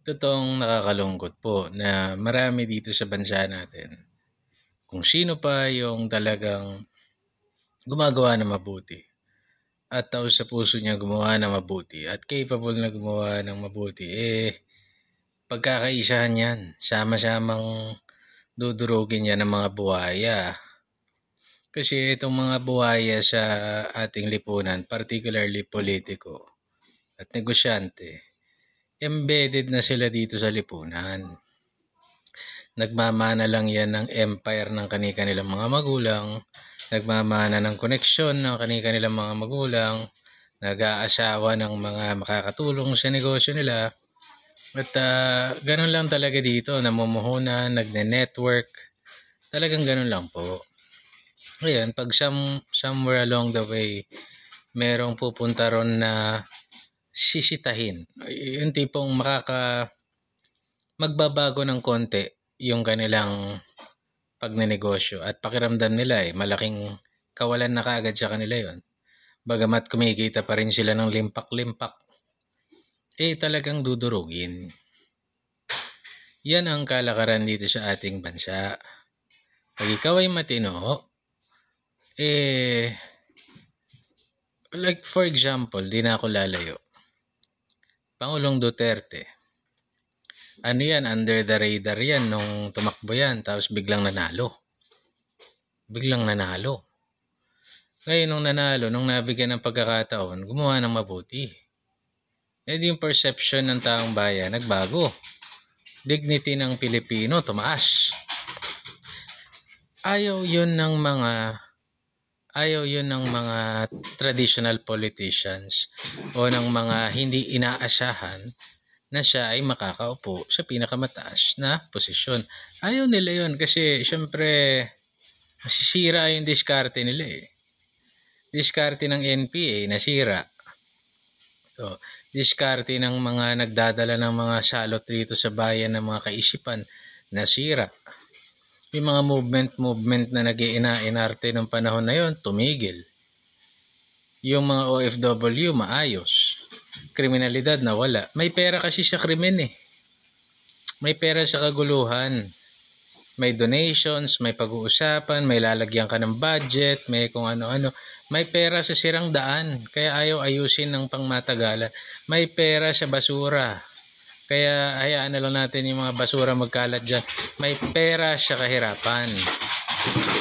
Totoong nakakalungkot po na marami dito sa bansa natin kung sino pa yung talagang gumagawa ng mabuti at taos sa puso niya gumawa ng mabuti at capable na gumawa ng mabuti, pagkakaisahan yan. Sama-samang dudurugin yan ng mga buhaya. Kasi itong mga buhaya sa ating lipunan, particularly politiko at negosyante, embedded na sila dito sa lipunan. Nagmamana lang yan ng empire ng kani-kanilang mga magulang, nagmamana ng koneksyon ng kani-kanilang mga magulang, nag-aasawa ng mga makakatulong sa negosyo nila. At ganun lang talaga dito, namumuhunan, nagne-network, talagang ganun lang po. Ngayon, pag somewhere along the way, merong pupunta ron na sisitahin, yung tipong magbabago ng konti yung kanilang pagnenegosyo at pakiramdam nila malaking kawalan na kaagad sa kanila yon. Bagamat kumikita pa rin sila ng limpak-limpak, talagang dudurugin. Yan ang kalakaran dito sa ating bansa. Pag ikaw ay matino, like for example, di na ako lalayo. Pangulong Duterte, ano yan, under the radar yan nung tumakbo yan, tapos biglang nanalo. Ngayon nung nanalo, nung nabigyan ng pagkakataon, gumawa ng mabuti. Yung perception ng taong bayan nagbago. Dignity ng Pilipino tumaas. Ayaw yun ng mga traditional politicians o ng mga hindi inaasahan na siya ay makakaupo sa pinakamataas na posisyon. Ayaw nila yun kasi syempre masisira yung diskarte nila Diskarte ng NPA nasira. So, diskarte ng mga nagdadala ng mga salot dito sa bayan ng mga kaisipan nasira. Yung mga movement na nag-iina-inarte ng panahon na yon tumigil. Yung mga OFW maayos. Kriminalidad na wala. May pera kasi sa krimen May pera sa kaguluhan. May donations, may pag-uusapan, may lalagyan ka ng budget, may kung ano-ano. May pera sa sirang daan, kaya ayaw ayusin ng pangmatagalan. May pera sa basura, kaya hayaan na lang natin yung mga basura magkalat dyan. May pera sa kahirapan.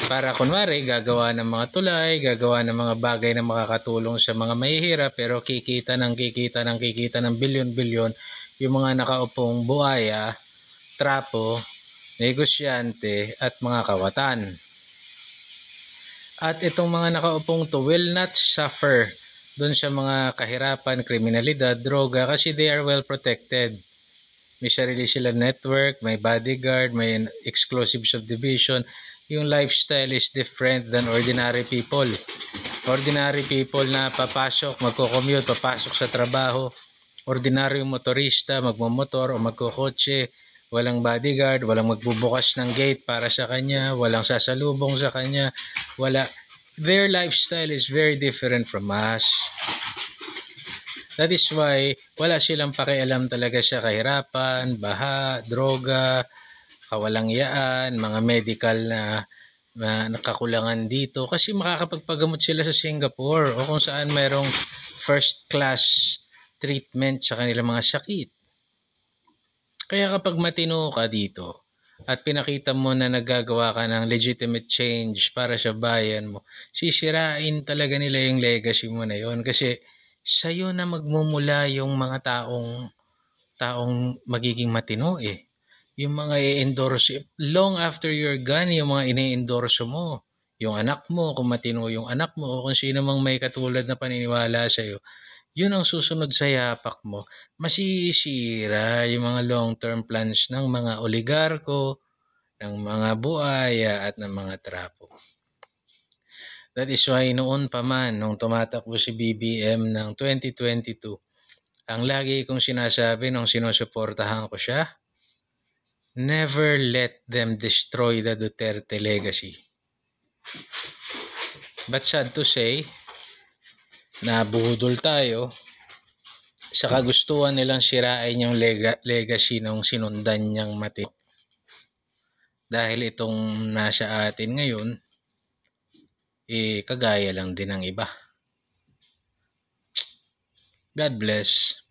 Para kunwari, gagawa ng mga tulay, gagawa ng mga bagay na makakatulong sa mga mahihirap, pero kikita ng bilyon-bilyon yung mga nakaupong buhaya, trapo, negosyante at mga kawatan. At itong mga nakaupong to will not suffer doon sa mga kahirapan, kriminalidad, droga kasi they are well protected. May sarili sila network, may bodyguard, may exclusive subdivision. Yung lifestyle is different than ordinary people. Ordinary people na papasok, magko-commute, papasok sa trabaho. Ordinaryong motorista, magmamotor o magkokotse. Walang bodyguard, walang magbubukas ng gate para sa kanya, walang sasalubong sa kanya, Their lifestyle is very different from us. That is why wala silang pakialam talaga sa kahirapan, baha, droga, kawalangyaan, mga medical na nakakulangan dito kasi makakapagpagamot sila sa Singapore o kung saan mayroong first class treatment sa kanilang mga sakit. Kaya kapag matino ka dito at pinakita mo na nagagawa ka ng legitimate change para sa bayan mo, sisirain talaga nila yung legacy mo na yon kasi sa'yo na magmumula yung mga taong magiging matino Yung mga i-endorse, long after you're gone, yung mga ini-endorse mo, yung anak mo, kung matino yung anak mo, o kung sino mang may katulad na paniniwala sa'yo, yun ang susunod sa yapak mo. Masisira yung mga long-term plans ng mga oligarko, ng mga buhaya, at ng mga trapo. That is why noon pa man, nung tumatakbo si BBM ng 2022, ang lagi kong sinasabi nung sinusuportahan ko siya, never let them destroy the Duterte legacy. But sad to say, nabudol tayo sa kagustuhan nilang sirain yung legacy ng sinundan niyang matino. Dahil itong nasa atin ngayon, kagaya lang din ng iba. God bless.